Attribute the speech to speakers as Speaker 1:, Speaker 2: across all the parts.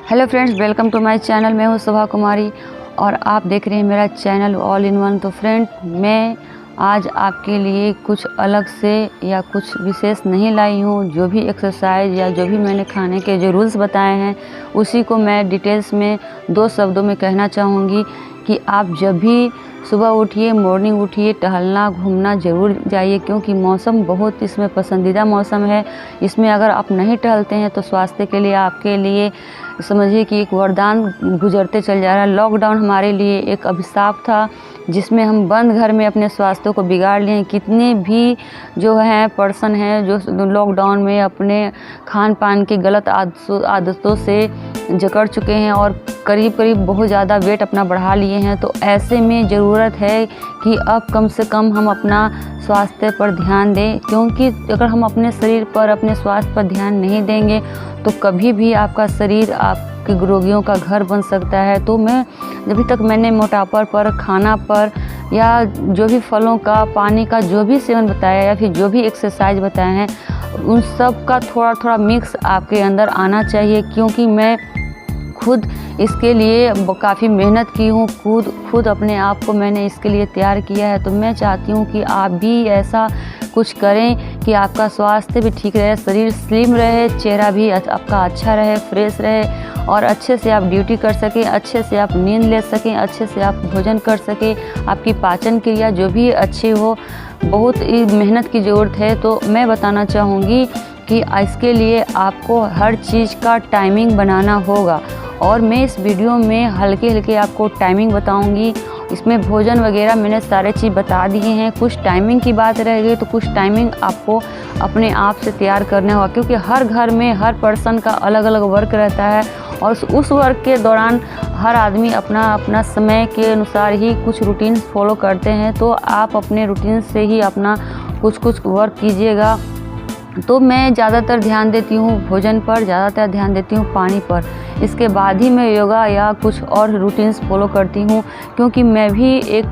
Speaker 1: Hello friends, welcome to my channel. मैं हूँ शोभा कुमारी और आप देख रहे हैं मेरा चैनल ऑल इन वन। तो फ्रेंड, मैं आज आपके लिए कुछ अलग से या कुछ विशेष नहीं लाई हूँ। जो भी एक्सरसाइज या जो भी मैंने खाने के जो रूल्स बताए हैं उसी को मैं डिटेल्स में 2 शब्दों में कहना चाहूँगी कि आप जब भी सुबह उठिए, मॉर्निंग उठिए, टहलना घूमना ज़रूर जाइए, क्योंकि मौसम बहुत इसमें पसंदीदा मौसम है। इसमें अगर आप नहीं टहलते हैं तो स्वास्थ्य के लिए, आपके लिए समझिए कि एक वरदान गुजरते चल जा रहा है। लॉकडाउन हमारे लिए एक अभिशाप था जिसमें हम बंद घर में अपने स्वास्थ्य को बिगाड़ लिए। कितने भी जो हैं पर्सन हैं जो लॉकडाउन में अपने खान पान की गलत आदतों से जकड़ चुके हैं और करीब करीब बहुत ज़्यादा वेट अपना बढ़ा लिए हैं। तो ऐसे में ज़रूरत है कि अब कम से कम हम अपना स्वास्थ्य पर ध्यान दें, क्योंकि अगर हम अपने शरीर पर, अपने स्वास्थ्य पर ध्यान नहीं देंगे तो कभी भी आपका शरीर आपके रोगियों का घर बन सकता है। तो मैं अभी तक मैंने मोटापा पर, खाना पर या जो भी फलों का, पानी का जो भी सेवन बताया या फिर जो भी एक्सरसाइज बताए हैं उन सब का थोड़ा थोड़ा मिक्स आपके अंदर आना चाहिए, क्योंकि मैं खुद इसके लिए काफ़ी मेहनत की हूँ। खुद अपने आप को मैंने इसके लिए तैयार किया है। तो मैं चाहती हूँ कि आप भी ऐसा कुछ करें कि आपका स्वास्थ्य भी ठीक रहे, शरीर स्लिम रहे, चेहरा भी आपका अच्छा रहे, फ्रेश रहे और अच्छे से आप ड्यूटी कर सकें, अच्छे से आप नींद ले सकें, अच्छे से आप भोजन कर सकें, आपकी पाचन क्रिया जो भी अच्छी हो। बहुत ही मेहनत की ज़रूरत है। तो मैं बताना चाहूँगी कि इसके लिए आपको हर चीज़ का टाइमिंग बनाना होगा और मैं इस वीडियो में हल्के हल्के आपको टाइमिंग बताऊंगी। इसमें भोजन वगैरह मैंने सारे चीज़ बता दिए हैं। कुछ टाइमिंग की बात रह गई तो कुछ टाइमिंग आपको अपने आप से तैयार करना होगा, क्योंकि हर घर में हर पर्सन का अलग अलग वर्क रहता है और उस वर्क के दौरान हर आदमी अपना अपना समय के अनुसार ही कुछ रूटीन फॉलो करते हैं। तो आप अपने रूटीन से ही अपना कुछ वर्क कीजिएगा। तो मैं ज़्यादातर ध्यान देती हूँ भोजन पर, ज़्यादातर ध्यान देती हूँ पानी पर। इसके बाद ही मैं योगा या कुछ और रूटीन्स फॉलो करती हूँ, क्योंकि मैं भी एक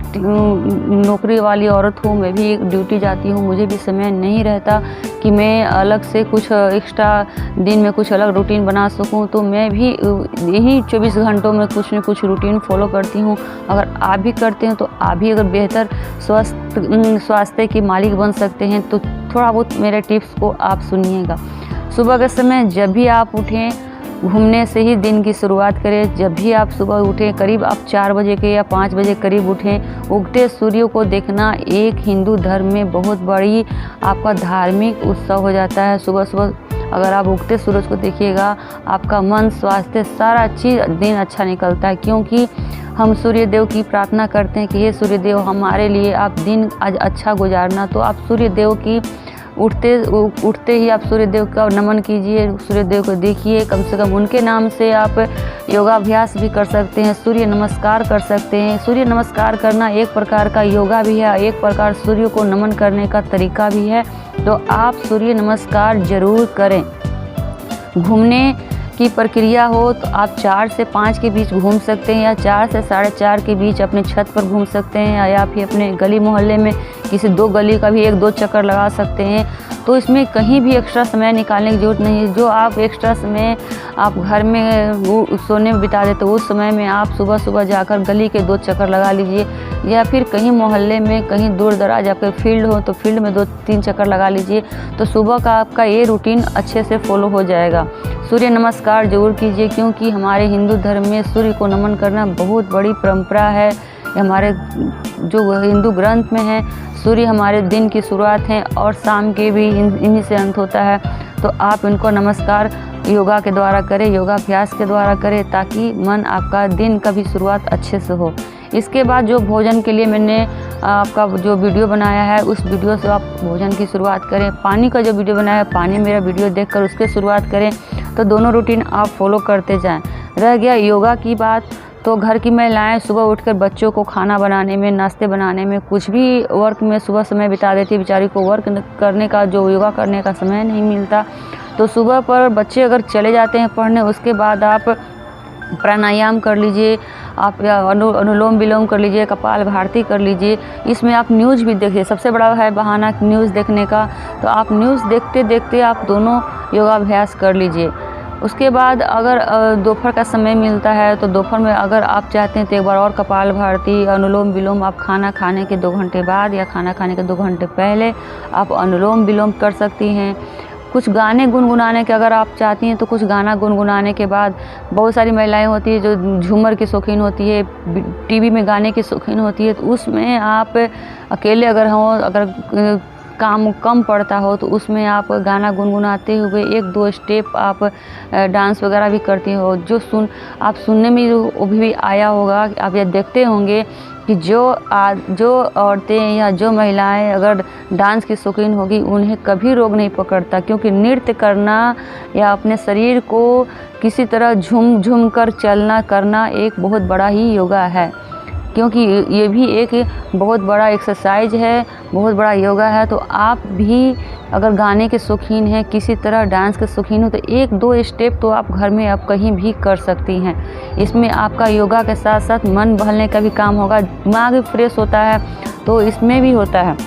Speaker 1: नौकरी वाली औरत हूँ, मैं भी एक ड्यूटी जाती हूँ। मुझे भी समय नहीं रहता कि मैं अलग से कुछ एक्स्ट्रा दिन में कुछ अलग रूटीन बना सकूँ। तो मैं भी यही 24 घंटों में कुछ न कुछ रूटीन फॉलो करती हूँ। अगर आप भी करते हैं तो आप भी अगर बेहतर स्वास्थ्य के मालिक बन सकते हैं। तो थोड़ा बहुत मेरे टिप्स को आप सुनिएगा। सुबह के समय जब भी आप उठें, घूमने से ही दिन की शुरुआत करें। जब भी आप सुबह उठें, करीब आप 4 बजे के या 5 बजे करीब उठें। उगते सूर्य को देखना एक हिंदू धर्म में बहुत बड़ी आपका धार्मिक उत्सव हो जाता है। सुबह सुबह अगर आप उगते सूरज को देखिएगा, आपका मन, स्वास्थ्य, सारा चीज़ दिन अच्छा निकलता है, क्योंकि हम सूर्य देव की प्रार्थना करते हैं कि हे सूर्य देव, हमारे लिए आप दिन आज अच्छा गुजारना। तो आप सूर्य देव की उठते ही आप सूर्य देव का नमन कीजिए, सूर्य देव को देखिए। कम से कम उनके नाम से आप योगाभ्यास भी कर सकते हैं, सूर्य नमस्कार कर सकते हैं। सूर्य नमस्कार करना एक प्रकार का योगा भी है, एक प्रकार सूर्य को नमन करने का तरीका भी है। तो आप सूर्य नमस्कार जरूर करें। घूमने की प्रक्रिया हो तो आप 4 से 5 के बीच घूम सकते हैं या 4 से 4:30 के बीच अपने छत पर घूम सकते हैं या फिर अपने गली मोहल्ले में किसी 2 गली का भी 1-2 चक्कर लगा सकते हैं। तो इसमें कहीं भी एक्स्ट्रा समय निकालने की ज़रूरत नहीं है। जो आप एक्स्ट्रा समय आप घर में सोने में बिता देते, उस समय में आप सुबह सुबह जाकर गली के 2 चक्कर लगा लीजिए, या फिर कहीं मोहल्ले में कहीं दूर दराज आपके फील्ड हो तो फील्ड में 2-3 चक्कर लगा लीजिए। तो सुबह का आपका ये रूटीन अच्छे से फॉलो हो जाएगा। सूर्य नमस्कार जरूर कीजिए, क्योंकि हमारे हिंदू धर्म में सूर्य को नमन करना बहुत बड़ी परंपरा है। हमारे जो हिंदू ग्रंथ में है, सूर्य हमारे दिन की शुरुआत है और शाम के भी इन्हीं से अंत होता है। तो आप इनको नमस्कार योगा के द्वारा करें, योगाभ्यास के द्वारा करें, ताकि मन आपका दिन का भी शुरुआत अच्छे से हो। इसके बाद जो भोजन के लिए मैंने आपका जो वीडियो बनाया है, उस वीडियो से आप भोजन की शुरुआत करें। पानी का जो वीडियो बनाया है, पानी मेरा वीडियो देखकर उसके शुरुआत करें। तो दोनों रूटीन आप फॉलो करते जाएं। रह गया योगा की बात, तो घर की महिलाएं सुबह उठकर बच्चों को खाना बनाने में, नाश्ते बनाने में, कुछ भी वर्क में सुबह समय बिता देती है। बेचारी को वर्क करने का, जो योगा करने का समय नहीं मिलता। तो सुबह पर बच्चे अगर चले जाते हैं पढ़ने, उसके बाद आप प्राणायाम कर लीजिए, आप अनुलोम विलोम कर लीजिए, कपाल भारती कर लीजिए। इसमें आप न्यूज़ भी देखिए, सबसे बड़ा है बहाना न्यूज़ देखने का। तो आप न्यूज़ देखते देखते आप दोनों योगाभ्यास कर लीजिए। उसके बाद अगर दोपहर का समय मिलता है तो दोपहर में अगर आप चाहते हैं तो एक बार और कपाल भारती, अनुलोम विलोम आप खाना खाने के 2 घंटे बाद या खाना खाने के 2 घंटे पहले आप अनुलोम विलोम कर सकती हैं। कुछ गाने गुनगुनाने के अगर आप चाहती हैं तो कुछ गाना गुनगुनाने के बाद, बहुत सारी महिलाएं होती है जो झूमर की शौकीन होती है, टीवी में गाने की शौकीन होती है, तो उसमें आप अकेले अगर हों, अगर काम कम पड़ता हो तो उसमें आप गाना गुनगुनाते हुए 1-2 स्टेप आप डांस वगैरह भी करती हो, जो आप सुनने में वो भी आया होगा, आप ये देखते होंगे कि जो औरतें या जो महिलाएं अगर डांस की शौकीन होगी उन्हें कभी रोग नहीं पकड़ता, क्योंकि नृत्य करना या अपने शरीर को किसी तरह झूम कर चलना करना एक बहुत बड़ा ही योगा है, क्योंकि ये भी एक बहुत बड़ा एक्सरसाइज है, बहुत बड़ा योगा है। तो आप भी अगर गाने के शौकीन हैं, किसी तरह डांस के शौकीन हो, तो 1-2 स्टेप तो आप घर में आप कहीं भी कर सकती हैं। इसमें आपका योगा के साथ साथ मन बहलने का भी काम होगा, दिमाग भी फ्रेश होता है, तो इसमें भी होता है।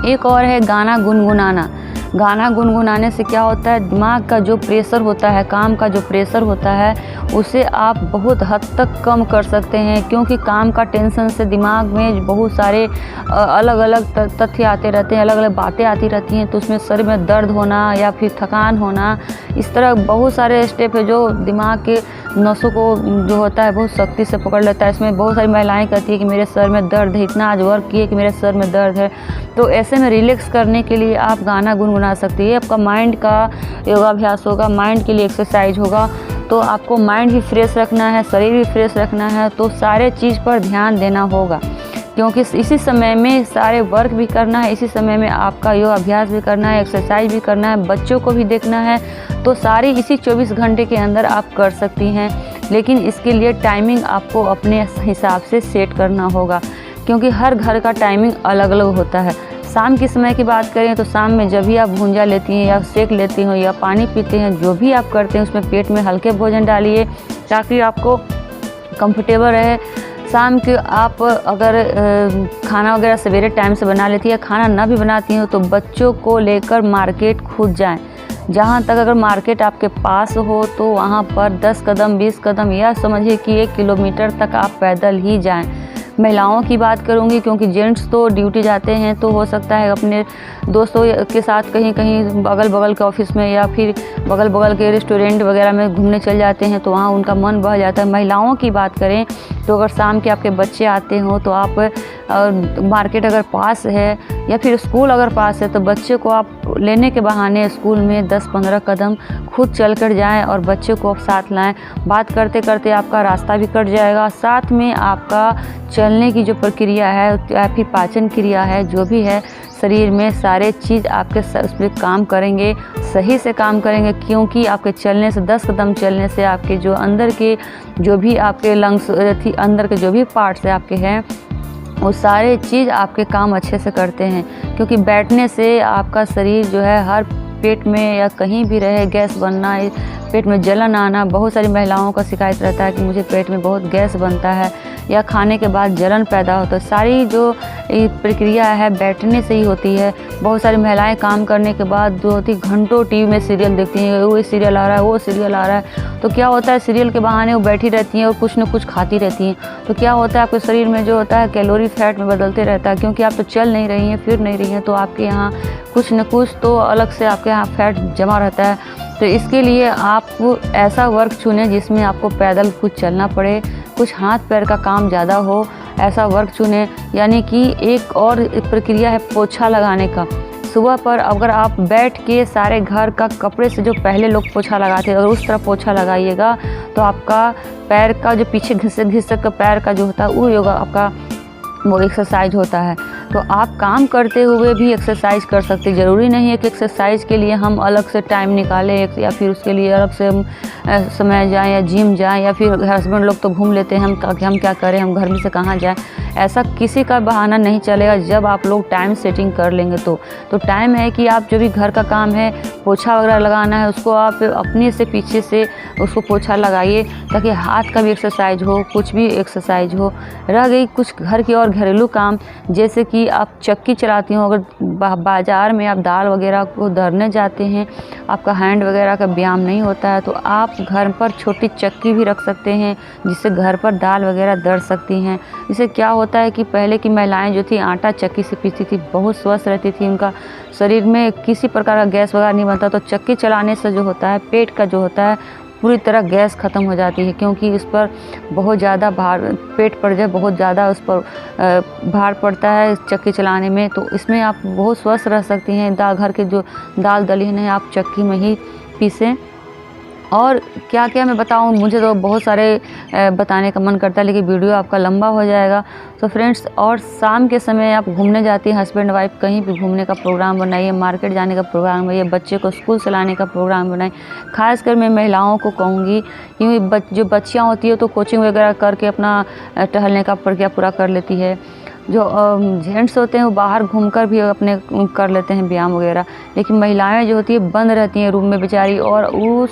Speaker 1: एक और है गाना गुनगुनाना। गाना गुनगुनाने से क्या होता है, दिमाग का जो प्रेशर होता है, काम का जो प्रेशर होता है, उसे आप बहुत हद तक कम कर सकते हैं, क्योंकि काम का टेंशन से दिमाग में बहुत सारे अलग अलग तथ्य आते रहते हैं, अलग अलग बातें आती रहती हैं, तो उसमें सर में दर्द होना या फिर थकान होना, इस तरह बहुत सारे स्टेप है जो दिमाग के नसों को जो होता है बहुत सख्ती से पकड़ लेता है। इसमें बहुत सारी महिलाएं कहती है कि मेरे सर में दर्द है, इतना आज वर्क किए कि मेरे सर में दर्द है, तो ऐसे में रिलैक्स करने के लिए आप गाना गुनगुना सकती है। आपका माइंड का योगाभ्यास होगा, माइंड के लिए एक्सरसाइज होगा, तो आपको माइंड भी फ्रेश रखना है, शरीर भी फ्रेश रखना है, तो सारे चीज़ पर ध्यान देना होगा, क्योंकि इसी समय में सारे वर्क भी करना है, इसी समय में आपका योगाभ्यास भी करना है, एक्सरसाइज भी करना है, बच्चों को भी देखना है, तो सारी इसी 24 घंटे के अंदर आप कर सकती हैं। लेकिन इसके लिए टाइमिंग आपको अपने हिसाब से सेट करना होगा, क्योंकि हर घर का टाइमिंग अलग अलग होता है। शाम के समय की बात करें तो शाम में जब भी आप भूंजा लेती हैं या सेक लेती हो या पानी पीते हैं, जो भी आप करते हैं उसमें पेट में हल्के भोजन डालिए ताकि आपको कंफर्टेबल रहे। शाम के आप अगर खाना वगैरह सवेरे टाइम से बना लेती है, खाना ना भी बनाती हो तो बच्चों को लेकर मार्केट खुद जाएं। जहाँ तक अगर मार्केट आपके पास हो तो वहाँ पर 10 कदम 20 कदम या समझिए कि 1 किलोमीटर तक आप पैदल ही जाएं। महिलाओं की बात करूंगी, क्योंकि जेंट्स तो ड्यूटी जाते हैं, तो हो सकता है अपने दोस्तों के साथ कहीं कहीं अगल बगल के ऑफिस में या फिर बगल बगल के रेस्टोरेंट वगैरह में घूमने चल जाते हैं, तो वहाँ उनका मन बह जाता है। महिलाओं की बात करें तो अगर शाम के आपके बच्चे आते हो तो आप मार्केट अगर पास है या फिर स्कूल अगर पास है तो बच्चे को आप लेने के बहाने स्कूल में 10-15 कदम खुद चल कर जाएँ और बच्चे को आप साथ लाएँ। बात करते करते आपका रास्ता भी कट जाएगा, साथ में आपका चलने की जो प्रक्रिया है या फिर पाचन क्रिया है, जो भी है शरीर में, सारे चीज़ आपके उस पर काम करेंगे, सही से काम करेंगे, क्योंकि आपके चलने से 10 कदम चलने से आपके जो अंदर के जो भी आपके लंग्स अंदर के जो भी पार्ट्स है आपके हैं, वो सारे चीज़ आपके काम अच्छे से करते हैं। क्योंकि बैठने से आपका शरीर जो है हर पेट में या कहीं भी रहे गैस बनना, पेट में जलन आना, बहुत सारी महिलाओं का शिकायत रहता है कि मुझे पेट में बहुत गैस बनता है या खाने के बाद जलन पैदा होता है। सारी जो प्रक्रिया है बैठने से ही होती है। बहुत सारी महिलाएं काम करने के बाद जो होती घंटों टीवी में सीरियल देखती हैं, वो सीरियल आ रहा है, वो सीरियल आ रहा है, तो क्या होता है सीरियल के बहाने वो बैठी रहती हैं और कुछ न कुछ खाती रहती हैं, तो क्या होता है आपके शरीर में जो होता है कैलोरी फैट में बदलते रहता है, क्योंकि आप तो चल नहीं रही हैं, फिर नहीं रही हैं, तो आपके यहाँ कुछ न कुछ तो अलग से आपके यहाँ फैट जमा रहता है। तो इसके लिए आप ऐसा वर्क चुनें जिसमें आपको पैदल कुछ चलना पड़े, कुछ हाथ पैर का काम ज़्यादा हो, ऐसा वर्क चुनें। यानी कि एक और प्रक्रिया है पोछा लगाने का। सुबह पर अगर आप बैठ के सारे घर का कपड़े से जो पहले लोग पोछा लगाते हैं अगर उस तरह पोछा लगाइएगा तो आपका पैर का जो पीछे घिसक का पैर का जो होता है वो योगा आपका वो एक्सरसाइज होता है। तो आप काम करते हुए भी एक्सरसाइज कर सकते हैं। ज़रूरी नहीं है कि एक्सरसाइज के लिए हम अलग से टाइम निकालें या फिर उसके लिए अलग से समय जाएं या जिम जाएं, या फिर हस्बैंड लोग तो घूम लेते हैं हम क्या करें, हम घर में से कहाँ जाएं। ऐसा किसी का बहाना नहीं चलेगा। जब आप लोग टाइम सेटिंग कर लेंगे तो टाइम है कि आप जो भी घर का काम है पोछा वगैरह लगाना है उसको आप अपने से पीछे से उसको पोछा लगाइए ताकि हाथ का भी एक्सरसाइज हो, कुछ भी एक्सरसाइज हो। रह गई कुछ घर की और घरेलू काम, जैसे कि कि आप चक्की चलाती हो, अगर बाज़ार में आप दाल वगैरह को दरने जाते हैं, आपका हैंड वगैरह का व्यायाम नहीं होता है, तो आप घर पर छोटी चक्की भी रख सकते हैं जिससे घर पर दाल वगैरह दर सकती हैं। इससे क्या होता है कि पहले की महिलाएं जो थी आटा चक्की से पीसती थी, बहुत स्वस्थ रहती थी, उनका शरीर में किसी प्रकार का गैस वगैरह नहीं बनता। तो चक्की चलाने से जो होता है पेट का जो होता है पूरी तरह गैस ख़त्म हो जाती है, क्योंकि उस पर बहुत ज़्यादा भार, पेट पर जो बहुत ज़्यादा उस पर भार पड़ता है चक्की चलाने में। तो इसमें आप बहुत स्वस्थ रह सकती हैं। घर के जो दाल दलहन है आप चक्की में ही पीसें। और क्या क्या मैं बताऊं, मुझे तो बहुत सारे बताने का मन करता है, लेकिन वीडियो आपका लंबा हो जाएगा। तो फ्रेंड्स, और शाम के समय आप घूमने जाती हैं, हस्बैंड वाइफ कहीं भी घूमने का प्रोग्राम बनाइए, मार्केट जाने का प्रोग्राम बनाइए, बच्चे को स्कूल से लाने का प्रोग्राम बनाइए। खासकर मैं महिलाओं को कहूँगी, क्योंकि जो बच्चियाँ होती है तो कोचिंग वगैरह करके अपना टहलने का प्रक्रिया पूरा कर लेती है। जो जेंट्स होते हैं वो बाहर घूमकर भी अपने कर लेते हैं व्यायाम वगैरह, लेकिन महिलाएं जो होती है बंद रहती हैं रूम में बेचारी, और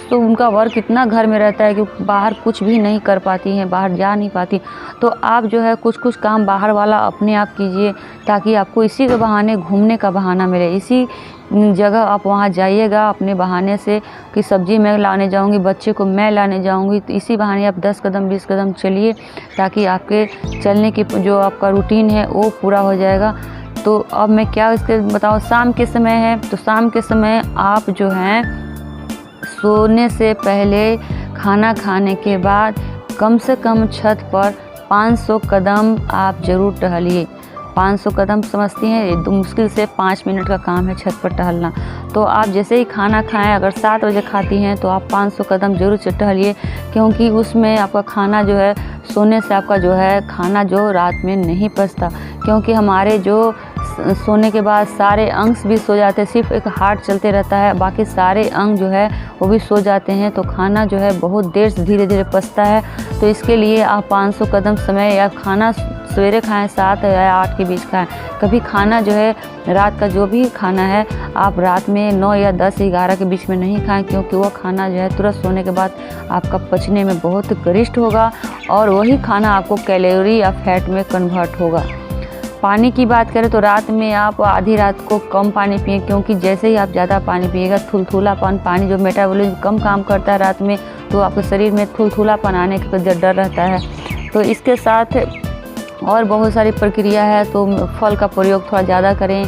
Speaker 1: तो उनका वर्क इतना घर में रहता है कि बाहर कुछ भी नहीं कर पाती हैं, बाहर जा नहीं पाती। तो आप जो है कुछ कुछ काम बाहर वाला अपने आप कीजिए, ताकि आपको इसी के बहाने घूमने का बहाना मिले। इसी जगह आप वहाँ जाइएगा अपने बहाने से कि सब्ज़ी मैं लाने जाऊँगी, बच्चे को मैं लाने जाऊँगी, तो इसी बहाने आप 10 कदम 20 कदम चलिए, ताकि आपके चलने की जो आपका रूटीन है वो पूरा हो जाएगा। तो अब मैं क्या इसके बताऊँ, शाम के समय है तो शाम के समय आप जो हैं सोने से पहले, खाना खाने के बाद कम से कम छत पर 500 कदम आप ज़रूर टहलिए। 500 कदम समझती हैं, ये तो मुश्किल से 5 मिनट का काम है छत पर टहलना। तो आप जैसे ही खाना खाएं, अगर 7 बजे खाती हैं तो आप 500 कदम जरूर से टहलिए, क्योंकि उसमें आपका खाना जो है, सोने से आपका जो है खाना जो रात में नहीं पचता, क्योंकि हमारे जो सोने के बाद सारे अंग भी सो जाते हैं, सिर्फ एक हार्ट चलते रहता है, बाकी सारे अंग जो है वो भी सो जाते हैं। तो खाना जो है बहुत देर से धीरे धीरे पचता है। तो इसके लिए आप 500 कदम समय, या खाना सवेरे खाएं 7 या 8 के बीच खाएं। कभी खाना जो है रात का जो भी खाना है आप रात में 9 या 10 11 के बीच में नहीं खाएं, क्योंकि वह खाना जो है तुरंत सोने के बाद आपका पचने में बहुत गरिष्ठ होगा, और वही खाना आपको कैलोरी या फैट में कन्वर्ट होगा। पानी की बात करें तो रात में आप आधी रात को कम पानी पिएं, क्योंकि जैसे ही आप ज़्यादा पानी पिएगा थुलथुलापन, पानी जो मेटाबॉलिज्म कम काम करता है रात में, तो आपके शरीर में थुलथुलापन आने का डर रहता है। तो इसके साथ और बहुत सारी प्रक्रिया है। तो फल का प्रयोग थोड़ा ज़्यादा करें,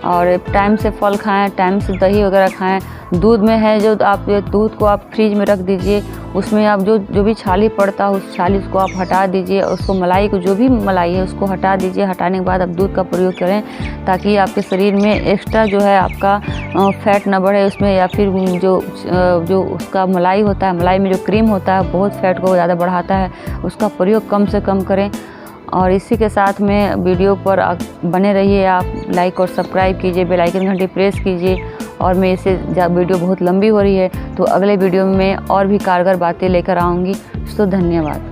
Speaker 1: और टाइम से फल खाएं, टाइम से दही वगैरह खाएं। दूध में है जो आप दूध को आप फ्रिज में रख दीजिए, उसमें आप जो भी छाली पड़ता है उस छाली को आप हटा दीजिए, उसको मलाई को जो भी मलाई है उसको हटा दीजिए। हटाने के बाद आप दूध का प्रयोग करें, ताकि आपके शरीर में एक्स्ट्रा जो है आपका फैट ना बढ़े उसमें, या फिर जो उसका मलाई होता है, मलाई में जो क्रीम होता है बहुत फैट को ज़्यादा बढ़ाता है, उसका प्रयोग कम से कम करें। और इसी के साथ में वीडियो पर बने रहिए, आप लाइक और सब्सक्राइब कीजिए, बेल आइकन घंटी प्रेस कीजिए। और मैं इसे वीडियो बहुत लंबी हो रही है, तो अगले वीडियो में और भी कारगर बातें लेकर आऊँगी। तो धन्यवाद।